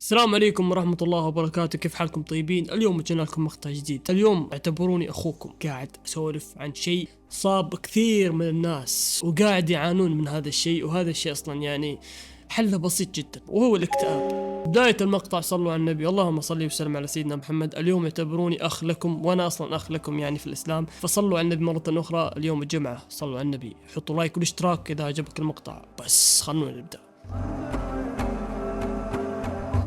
السلام عليكم ورحمة الله وبركاته، كيف حالكم؟ طيبين؟ اليوم جينا لكم مقطع جديد. اليوم اعتبروني أخوكم قاعد أسولف عن شيء صاب كثير من الناس وقاعد يعانون من هذا الشيء، وهذا الشيء أصلا يعني حله بسيط جدا، وهو الاكتئاب. بداية المقطع صلوا على النبي، اللهم صل وسلم على سيدنا محمد. اليوم اعتبروني أخ لكم، وأنا أصلا أخ لكم يعني في الإسلام، فصلوا على النبي مرة أخرى. اليوم الجمعة، صلوا على النبي، حطوا لايك والاشتراك إذا عجبك المقطع. بس خلونا نبدأ.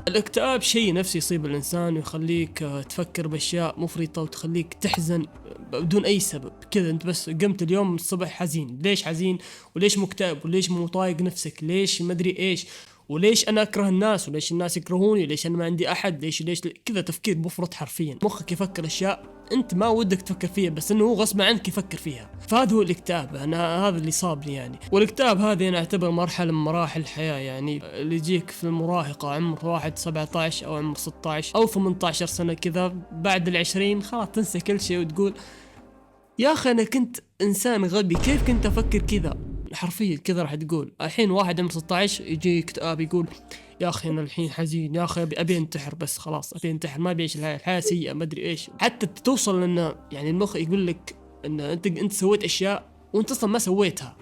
الاكتئاب شيء نفسي يصيب الإنسان ويخليك تفكر بأشياء مفرطة وتخليك تحزن بدون أي سبب كذا. أنت بس قمت اليوم الصبح حزين، ليش حزين؟ وليش مكتئب؟ وليش مو طايق نفسك؟ ليش مدري إيش؟ وليش أنا أكره الناس؟ وليش الناس يكرهوني؟ ليش أنا ما عندي أحد؟ ليش كذا تفكير مفرط حرفيا. مخك يفكر أشياء أنت ما ودك تفكر فيها، بس إنه هو غصب عنك يفكر فيها. فهذا هو الاكتئاب. أنا هذا اللي صابني يعني. والاكتئاب هذه أنا أعتبر مرحلة من مراحل الحياة، يعني اللي يجيك في المراهقة عمر واحد 17 أو عمر 16 أو 18 سنة كذا. بعد 20 خلاص تنسى كل شيء وتقول يا أخي أنا كنت إنسان غبي، كيف كنت أفكر كذا؟ حرفيا كذا راح تقول. الحين واحد عمره 16 يجي اكتئاب يقول يا أخي أنا الحين حزين، يا أخي أبي أنتحر، بس خلاص أبي أنتحر، ما بيعيش الحياة سيئة ما أدري إيش. حتى توصل لأن يعني المخ يقول لك أن أنت سويت أشياء وأنت أصلا ما سويتها،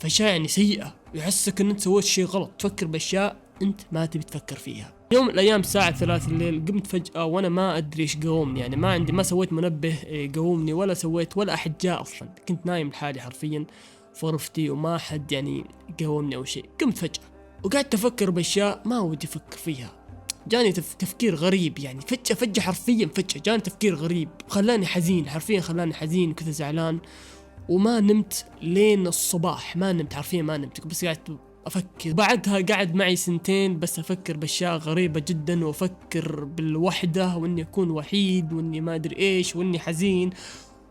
فأشياء يعني سيئة، يحسك أن أنت سويت شيء غلط، تفكر بأشياء أنت ما تبي تفكر فيها. يوم من الأيام الساعة 3 الليل قمت فجأة وأنا ما أدري إيش قومني، يعني ما سويت منبه يقومني ولا سويت ولا أحد جاء أصلا، كنت نايم لحالي حرفيا في غرفتي وما حد يعني قومني أو شيء. قمت فجأة وقعدت أفكر بأشياء ما ودي أفكر فيها. جاني تفكير غريب، يعني فجأة حرفيا فجأة جاني تفكير غريب خلاني حزين، حرفيا خلاني حزين كذا زعلان. وما نمت لين الصباح، ما نمت حرفيا ما نمت، بس قعدت أفكر. بعدها قعد معي سنتين بس أفكر بأشياء غريبة جدا، وأفكر بالوحدة وإني أكون وحيد وإني ما أدري إيش وإني حزين.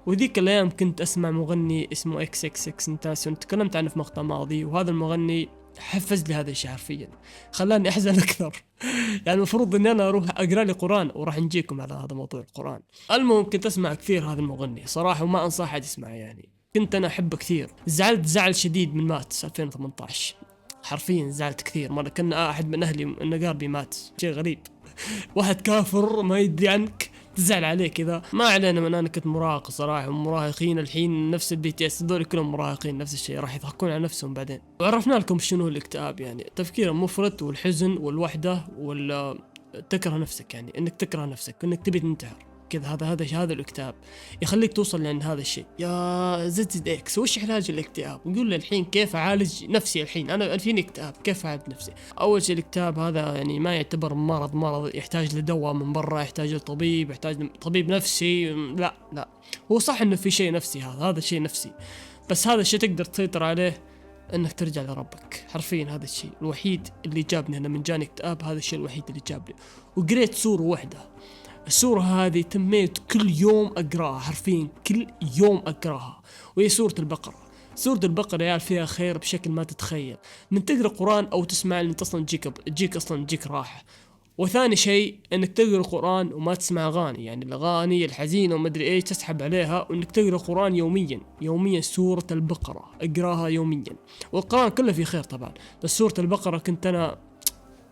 وذيك الأيام كنت أسمع مغني اسمه إكس إكس إكس تنتاسيون، تكلمت عنه في مقطع ماضي، وهذا المغني حفز لي هذا الشيء حرفيا، خلاني أحزن أكثر. يعني المفروض إني أنا أروح أقرأ لي قرآن، وراح نجيكم على هذا موضوع القرآن. المهم كنت أسمع كثير هذا المغني صراحة، وما أنصح أحد يسمعه، يعني كنت أنا أحبه كثير. زعلت زعل شديد من مات 2018، حرفيا زعلت كثير مرة. كان أحد من أهلي من قاربي مات، شيء غريب. واحد كافر ما يدري عنك تزعل عليه كذا. ما علينا، من انا كنت مراهق صراحه، ومراهقين الحين نفس البي تي اس هذول كلهم مراهقين نفس الشيء، راح يضحكون على نفسهم بعدين. وعرفنا لكم شنو الاكتئاب، يعني تفكير مفرط والحزن والوحده تكره نفسك، يعني انك تكره نفسك انك تبي تنتحر كذا. هذا الاكتئاب يخليك توصل لعند هذا الشيء. يا زد اكس، وش علاج الاكتئاب؟ ويقول لي الحين كيف اعالج نفسي. الحين انا فيني اكتئاب، كيف اعالج نفسي؟ اول شيء الاكتئاب هذا يعني ما يعتبر مرض يحتاج لدواء من برا، يحتاج لطبيب، يحتاج طبيب نفسي. لا هو صح انه في شيء نفسي، هذا شيء نفسي، بس هذا الشيء تقدر تسيطر عليه انك ترجع لربك. حرفيا هذا الشيء الوحيد اللي جابني انا من جاني اكتئاب، هذا الشيء الوحيد اللي جابني. وقريت سورة واحدة، السورة هذه تميت كل يوم أقرأها، حرفيا كل يوم أقرأها، وهي سورة البقرة. سورة البقرة يا فيها خير بشكل ما تتخيل. من تقرأ قرآن أو تسمع أنت أصلا تجيك راحة. وثاني شيء انك تقرأ قرآن وما تسمع اغاني، يعني الاغاني الحزينة وما ادري ايش تسحب عليها، وانك تقرأ قرآن يوميا سورة البقرة اقراها يوميا. والقرآن كله فيه خير طبعا، بس سورة البقرة كنت انا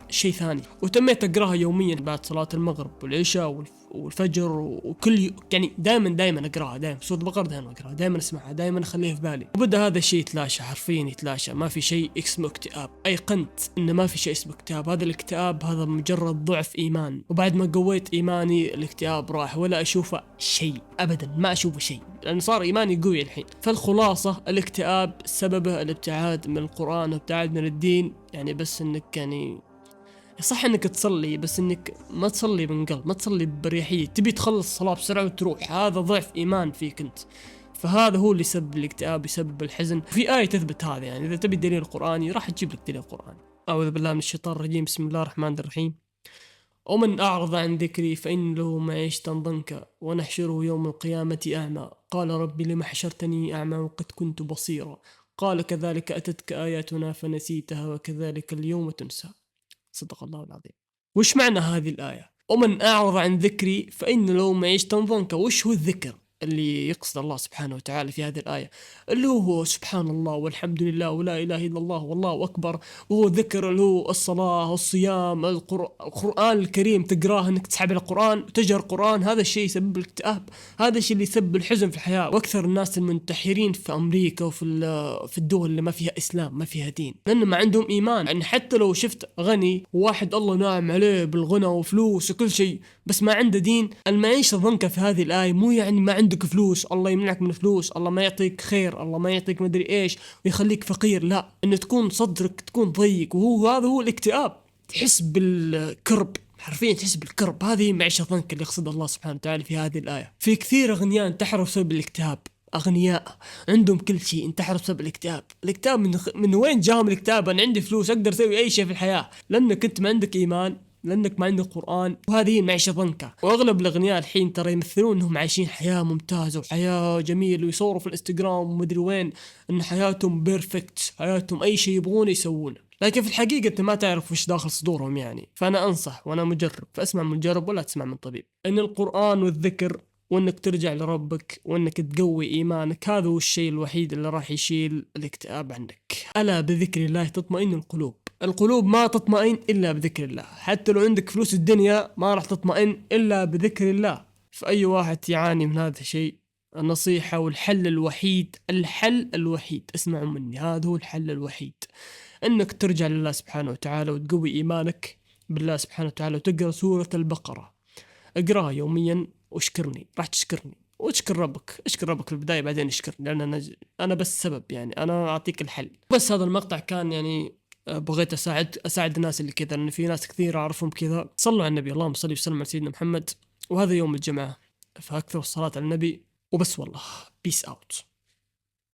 شيء ثاني، وتميت أقراها يوميا بعد صلاة المغرب والعشاء والفجر، وكل يعني دائما أقراها، دائما سورة البقرة دائما أقراها، دائما أسمعها، دائما أخليها في بالي. وبدأ هذا الشيء يتلاشى، حرفيا يتلاشى. ما في شيء اسمه اكتئاب، أيقنت إن ما في شيء اسمه اكتئاب. هذا الاكتئاب هذا مجرد ضعف إيمان، وبعد ما قويت إيماني الاكتئاب راح، ولا أشوفه شيء أبدا، ما أشوفه شيء، لأن صار إيماني قوي الحين. فالخلاصة الاكتئاب سببه الابتعاد من القرآن وابتعاد من الدين، يعني بس إنك يعني صح انك تصلي، بس انك ما تصلي من قلب، ما تصلي بريحية، تبي تخلص الصلاة بسرعة وتروح، هذا ضعف ايمان فيك انت. فهذا هو اللي يسبب الاكتئاب، يسبب الحزن. في آية تثبت هذا، يعني اذا تبي دليل قرآني راح تجيب لك دليل قرآني. اعوذ بالله من الشيطان الرجيم، بسم الله الرحمن الرحيم. ومن أعرض عن ذكري فإن له معيشة ضنكا ونحشره يوم القيامة أعمى قال رب لم حشرتني أعمى وقد كنت بصيرا قال كذلك أتتك آياتنا فنسيتها وكذلك اليوم تنسى. صدق الله العظيم. وش معنى هذه الآية؟ ومن أعرض عن ذكري فإن له معيشة ضنكا؟ وش هو الذكر؟ اللي يقصد الله سبحانه وتعالى في هذه الآية، اللي هو سبحان الله والحمد لله ولا إله إلا الله والله أكبر، وهو ذكر اللي هو الصلاة والصيام، القرآن الكريم تقراه إنك تسحب على القرآن وتجهر القرآن، هذا الشيء يسبب الاكتئاب، هذا الشيء اللي يسبب الحزن في الحياة. وأكثر الناس المنتحرين في أمريكا وفي الدول اللي ما فيها إسلام ما فيها دين، لأن ما عندهم إيمان. يعني حتى لو شفت غني واحد الله ناعم عليه بالغنى وفلوس وكل شيء بس ما عنده دين، المعيشة ضنكة في هذه الآية مو يعني ما عندك فلوس الله يمنعك من فلوس، الله ما يعطيك خير، الله ما يعطيك مدري إيش ويخليك فقير، لا، إن تكون صدرك تكون ضيق، وهو هذا هو الاكتئاب، تحس بالكرب، حرفيا تحس بالكرب. هذه معيشة ضنك اللي يقصد الله سبحانه وتعالى في هذه الآية. في كثير أغنياء انتحروا بسبب الاكتئاب، أغنياء عندهم كل شيء انتحروا بسبب الاكتئاب. الاكتئاب من وين جاهم الاكتئاب؟ أنا عندي فلوس أقدر أسوي أي شيء في الحياة، لأنك أنت ما عندك إيمان، لأنك ما عندك قرآن، وهذه معيشة ضنكة. وأغلب الأغنياء الحين ترى يمثلون أنهم عايشين حياة ممتازة وحياة جميلة، ويصوروا في الانستغرام ومدري وين أن حياتهم بيرفكت، حياتهم أي شيء يبغون يسوونه، لكن في الحقيقة أنت ما تعرف وش داخل صدورهم. يعني فأنا أنصح وأنا مجرب، فأسمع من مجرب ولا تسمع من طبيب، أن القرآن والذكر وأنك ترجع لربك وأنك تقوي إيمانك، هذا هو الشيء الوحيد اللي راح يشيل الاكتئاب عندك. ألا بذكر الله تطمئن القلوب. القلوب ما تطمئن إلا بذكر الله، حتى لو عندك فلوس الدنيا ما راح تطمئن إلا بذكر الله. فأي واحد يعاني من هذا الشيء، النصيحة والحل الوحيد، الحل الوحيد، اسمعوا مني، هذا هو الحل الوحيد، انك ترجع لله سبحانه وتعالى وتقوي ايمانك بالله سبحانه وتعالى، وتقرأ سورة البقرة، اقراها يوميا واشكرني، راح تشكرني واشكر ربك، اشكر ربك في البداية بعدين اشكرني، لأن أنا بس سبب، يعني أنا أعطيك الحل. بس هذا المقطع كان يعني بغيت أساعد الناس اللي كذا، لأن في ناس كثير أعرفهم كذا. صلوا على النبي، اللهم صل وسلم على سيدنا محمد، وهذا يوم الجمعة فأكثر الصلاة على النبي وبس. والله بيس أوت.